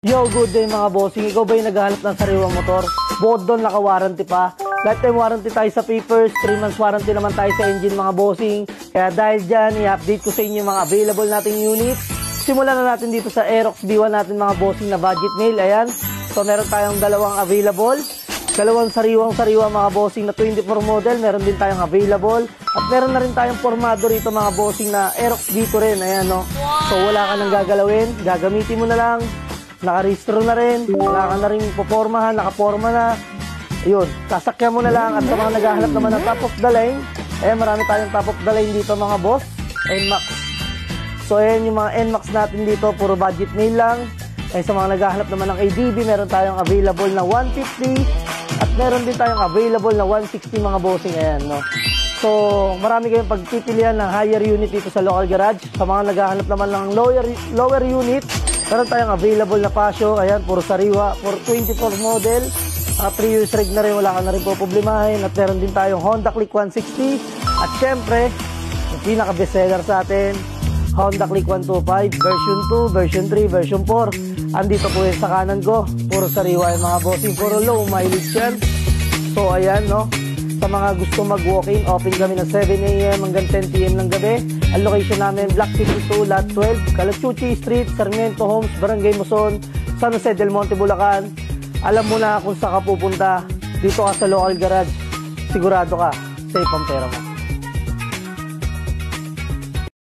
Yo, good day mga bossing. Ikaw ba yung naghahanap ng sariwang motor? Bukod doon, naka-warranty pa. Lifetime warranty tayo sa papers, 3 months warranty naman tayo sa engine mga bossing. Kaya dahil dyan, i-update ko sa inyo yung mga available nating units. Simulan na natin dito sa Aerox B1 natin mga bossing na budget mail. Ayan. So meron tayong dalawang available. Dalawang sariwang-sariwa mga bossing na 24 model. Meron din tayong available. At meron na rin tayong formado rito mga bossing na Aerox B2 rin. Ayan, no? So wala ka nang gagalawin. Gagamitin mo na lang. Nakarehistro na rin. Wala ka na rin popormahan. Nakaporma na. Ayun. Sasakyan mo na lang. At sa mga naghahanap naman ng top of the line. Ayan, marami tayong top of the line dito mga boss. NMAX. So ayan yung mga NMAX natin dito. Puro budget mail lang. Ay sa mga naghahanap naman ng ADB, meron tayong available na 150 at meron din tayong available na 160 mga bossing. Ayan, no? So, marami kayong pagpipilian ng higher unit dito sa local garage. Sa mga naghahanap naman ng lower unit, meron tayong available na Pasio. Ayan, puro sariwa, for 24 model. 3 years reg na rin, wala ka na rin po problemahin. At meron din tayong Honda Click 160. At syempre, yung pinaka-bestseller sa atin, Honda Click 125, version 2, version 3, version 4. Andito po yung sa kanan ko. Puro sariwa yung mga bossing. Puro low mileage yan. So, ayan, no? Sa mga gusto mag-walk-in, open kami ng 7 a.m. hanggang 10 p.m. ng gabi. Ang location namin, Block 52, Lot 12, Calatucci Street, Sarmiento Homes, Barangay Muson, San Jose del Monte, Bulacan. Alam mo na kung saan ka pupunta. Dito ka sa local garage. Sigurado ka, safe ang pera mo.